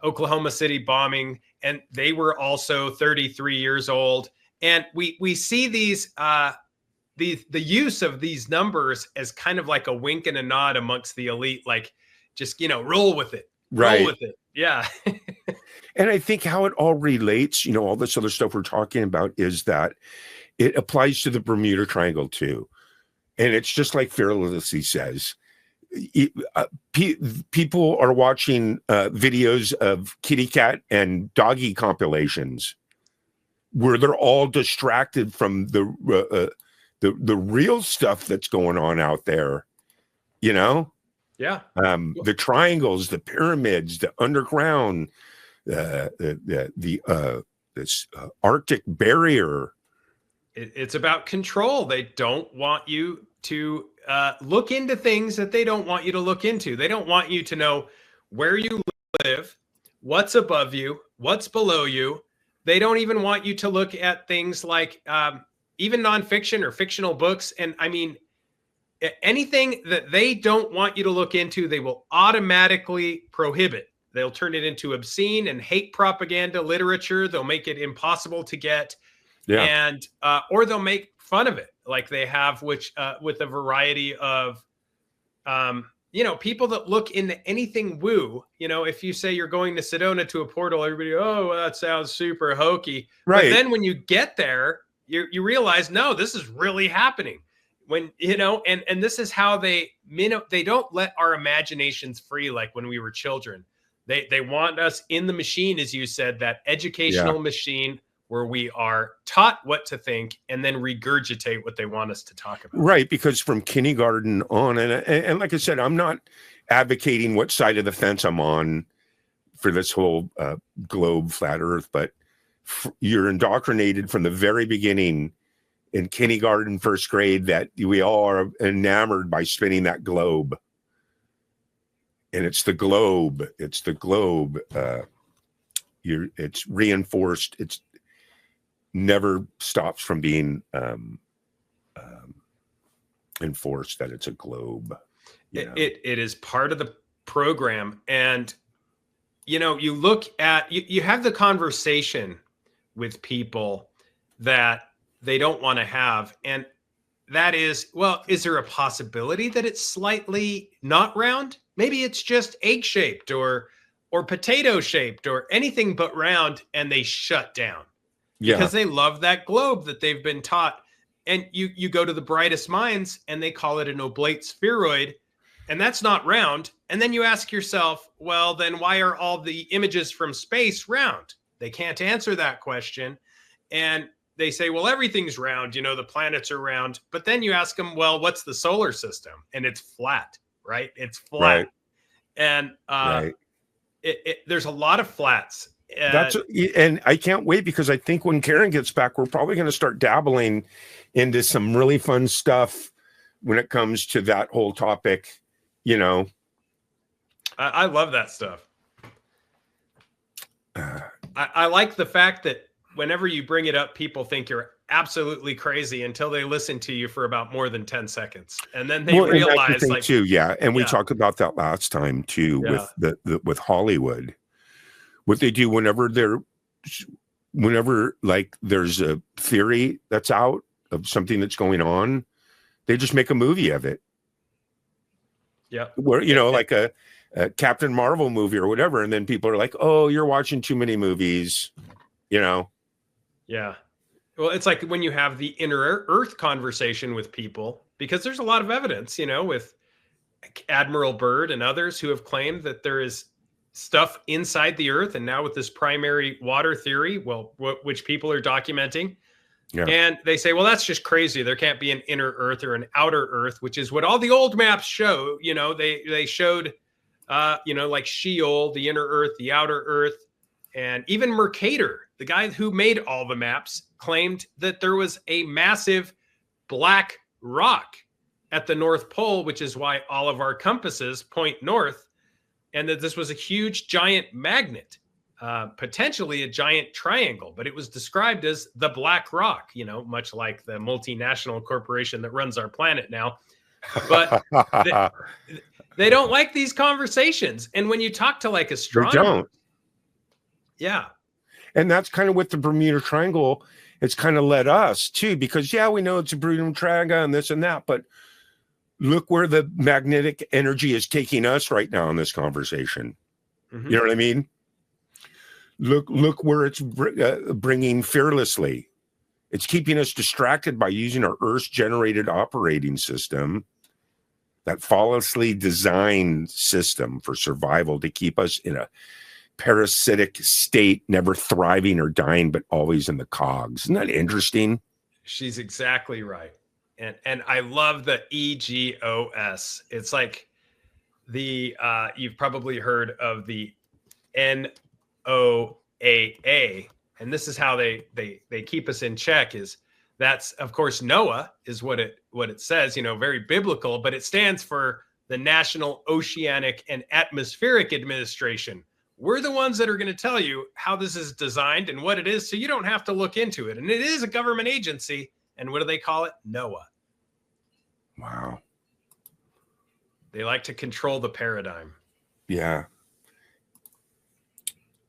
Speaker 2: Oklahoma City bombing, and they were also 33 years old. And we see these the use of these numbers as kind of like a wink and a nod amongst the elite, like just roll with it, roll with it. Yeah.
Speaker 1: And I think how it all relates, all this other stuff we're talking about, is that it applies to the Bermuda Triangle too. And it's just like Fearlessly says, people are watching videos of kitty cat and doggy compilations where they're all distracted from the real stuff that's going on out there,
Speaker 2: Yeah.
Speaker 1: The triangles, the pyramids, the underground, this Arctic barrier.
Speaker 2: It's about control. They don't want you to look into things that they don't want you to look into. They don't want you to know where you live, what's above you, what's below you. They don't even want you to look at things like even nonfiction or fictional books. And I mean, anything that they don't want you to look into, they will automatically prohibit. They'll turn it into obscene and hate propaganda literature. They'll make it impossible to get.
Speaker 1: Yeah.
Speaker 2: And or they'll make fun of it, like they have, which with a variety of people that look into anything woo. If you say you're going to Sedona to a portal, everybody, oh, well, that sounds super hokey.
Speaker 1: Right.
Speaker 2: But then when you get there, you realize, no, this is really happening. When and this is how they don't let our imaginations free like when we were children. They want us in the machine, as you said, that educational machine where we are taught what to think and then regurgitate what they want us to talk about.
Speaker 1: Right, because from kindergarten on, and like I said, I'm not advocating what side of the fence I'm on for this whole globe, flat Earth, but you're indoctrinated from the very beginning in kindergarten, first grade, that we all are enamored by spinning that globe. And it's the globe. It's the globe. It's reinforced. It's never stops from being enforced that it's a globe.
Speaker 2: It is part of the program. And you look at you have the conversation with people that they don't want to have, and that is, well, is there a possibility that it's slightly not round? Maybe it's just egg shaped or potato shaped or anything but round, and they shut down because they love that globe that they've been taught. And you go to the brightest minds and they call it an oblate spheroid, and that's not round. And then you ask yourself, well, then why are all the images from space round? They can't answer that question. And they say, well, everything's round, the planets are round. But then you ask them, well, what's the solar system? And it's flat, right? It's flat. Right. And there's a lot of flats.
Speaker 1: And I can't wait, because I think when Karen gets back, we're probably going to start dabbling into some really fun stuff when it comes to that whole topic.
Speaker 2: I love that stuff. I like the fact that whenever you bring it up, people think you're absolutely crazy until they listen to you for about more than 10 seconds. And then they realize, like,
Speaker 1: too. Yeah. And we talked about that last time too, with with Hollywood, what they do whenever like there's a theory that's out of something that's going on, they just make a movie of it.
Speaker 2: Yeah.
Speaker 1: Where, like a Captain Marvel movie or whatever. And then people are like, oh, you're watching too many movies, Yeah.
Speaker 2: Well, it's like when you have the inner Earth conversation with people, because there's a lot of evidence, with Admiral Byrd and others who have claimed that there is stuff inside the Earth. And now with this primary water theory, which people are documenting. Yeah. And they say, well, that's just crazy. There can't be an inner Earth or an outer Earth, which is what all the old maps show. They showed, like Sheol, the inner Earth, the outer Earth. And even Mercator, the guy who made all the maps, claimed that there was a massive black rock at the North Pole, which is why all of our compasses point north, and that this was a huge, giant magnet, potentially a giant triangle, but it was described as the black rock, much like the multinational corporation that runs our planet now. But they don't like these conversations. And when you talk to like astronomers,
Speaker 1: they don't.
Speaker 2: Yeah.
Speaker 1: And that's kind of what the Bermuda Triangle, it's kind of led us to, because we know it's a Bermuda Triangle and this and that, but look where the magnetic energy is taking us right now in this conversation. Mm-hmm. You know what I mean? Look where it's bringing fearlessly. It's keeping us distracted by using our Earth's generated operating system, that flawlessly designed system for survival to keep us in a parasitic state, never thriving or dying, but always in the cogs. Isn't that interesting?
Speaker 2: She's exactly right. And I love the EGOS. It's like the you've probably heard of the NOAA, and this is how they keep us in check. That's of course NOAA is what it says, very biblical, but it stands for the National Oceanic and Atmospheric Administration. We're the ones that are going to tell you how this is designed and what it is, so you don't have to look into it. And it is a government agency. And what do they call it? NOAA.
Speaker 1: Wow.
Speaker 2: They like to control the paradigm.
Speaker 1: Yeah.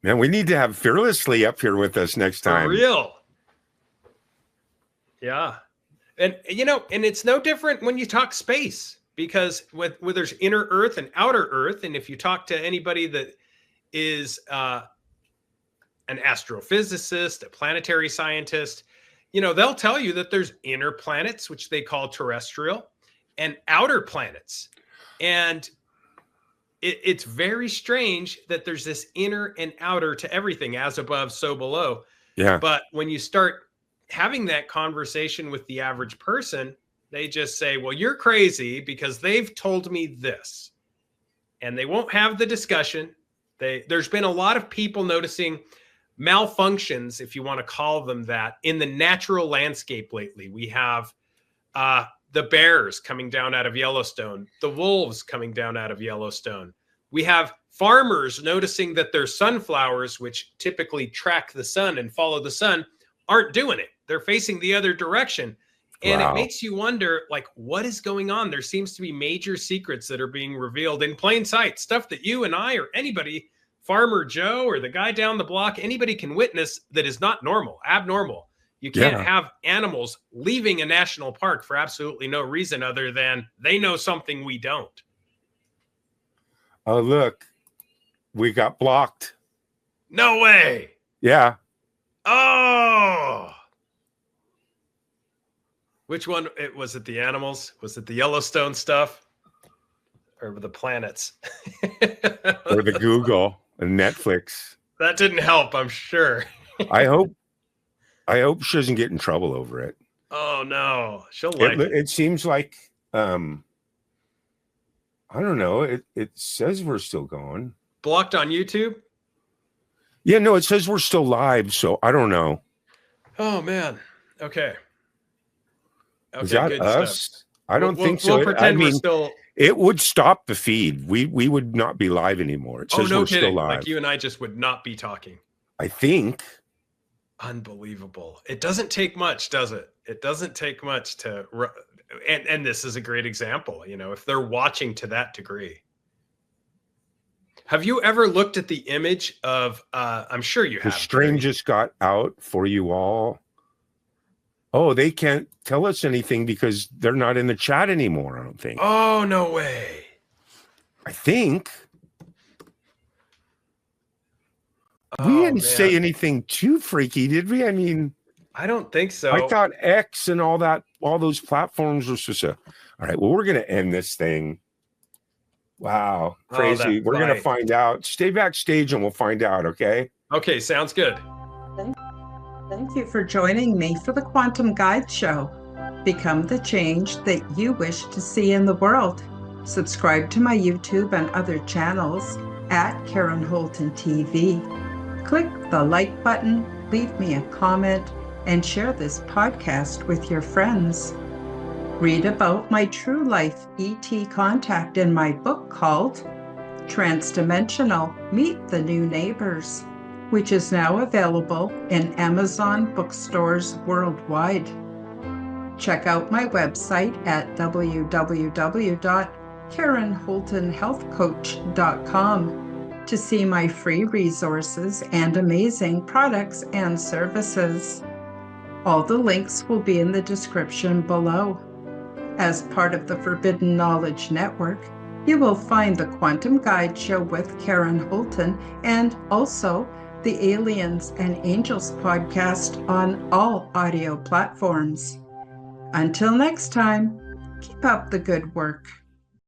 Speaker 1: Man, we need to have Fearlessly up here with us next time.
Speaker 2: For real. Yeah. And, and it's no different when you talk space, because with there's inner Earth and outer Earth. And if you talk to anybody that is an astrophysicist, a planetary scientist, they'll tell you that there's inner planets, which they call terrestrial, and outer planets. And it's very strange that there's this inner and outer to everything, as above, so below.
Speaker 1: Yeah.
Speaker 2: But when you start having that conversation with the average person, they just say, well, you're crazy because they've told me this. And they won't have the discussion. There's been a lot of people noticing malfunctions, if you want to call them that, in the natural landscape lately. We have the bears coming down out of Yellowstone, the wolves coming down out of Yellowstone. We have farmers noticing that their sunflowers, which typically track the sun and follow the sun, aren't doing it. They're facing the other direction. And It makes you wonder, like, what is going on? There seems to be major secrets that are being revealed in plain sight, stuff that you and I or anybody, Farmer Joe or the guy down the block, anybody can witness that is not normal, abnormal. You can't have animals leaving a national park for absolutely no reason other than they know something we don't.
Speaker 1: Oh, look, we got blocked.
Speaker 2: No way.
Speaker 1: Yeah.
Speaker 2: Oh. Which one? Was it the animals? Was it the Yellowstone stuff? Or the planets?
Speaker 1: Or the Google and Netflix.
Speaker 2: That didn't help, I'm sure.
Speaker 1: I hope she doesn't get in trouble over it.
Speaker 2: Oh no, she'll like it.
Speaker 1: It seems like I don't know. It says we're still going.
Speaker 2: Blocked on YouTube?
Speaker 1: Yeah, no, it says we're still live, so I don't know.
Speaker 2: Oh man. Okay.
Speaker 1: Is that us? Stuff. I don't think so.
Speaker 2: We'll pretend we're still.
Speaker 1: It would stop the feed. We would not be live anymore. It says
Speaker 2: no
Speaker 1: we're
Speaker 2: kidding.
Speaker 1: Still live.
Speaker 2: Like you and I just would not be talking.
Speaker 1: I think.
Speaker 2: Unbelievable. It doesn't take much, does it? It doesn't take much to, and this is a great example, if they're watching to that degree. Have you ever looked at the image of, I'm sure you have.
Speaker 1: The stream just got out for you all. Oh, they can't tell us anything because they're not in the chat anymore, I don't think.
Speaker 2: Oh, no way.
Speaker 1: I think. We didn't say anything too freaky, did we? I mean,
Speaker 2: I don't think so.
Speaker 1: I thought X and all those platforms were supposed to. All right, well, we're going to end this thing. Wow, crazy. We're going to find out. Stay backstage and we'll find out, okay?
Speaker 2: Okay, sounds good.
Speaker 3: Thank you for joining me for the Quantum Guide Show. Become the change that you wish to see in the world. Subscribe to my YouTube and other channels at Karen Holton TV. Click the like button, leave me a comment, and share this podcast with your friends. Read about my true life ET contact in my book called Transdimensional: Meet the New Neighbors, which is now available in Amazon bookstores worldwide. Check out my website at www.karenholtonhealthcoach.com to see my free resources and amazing products and services. All the links will be in the description below. As part of the Forbidden Knowledge Network, you will find the Quantum Guide Show with Karen Holton and also the Aliens and Angels podcast on all audio platforms. Until next time, keep up the good work.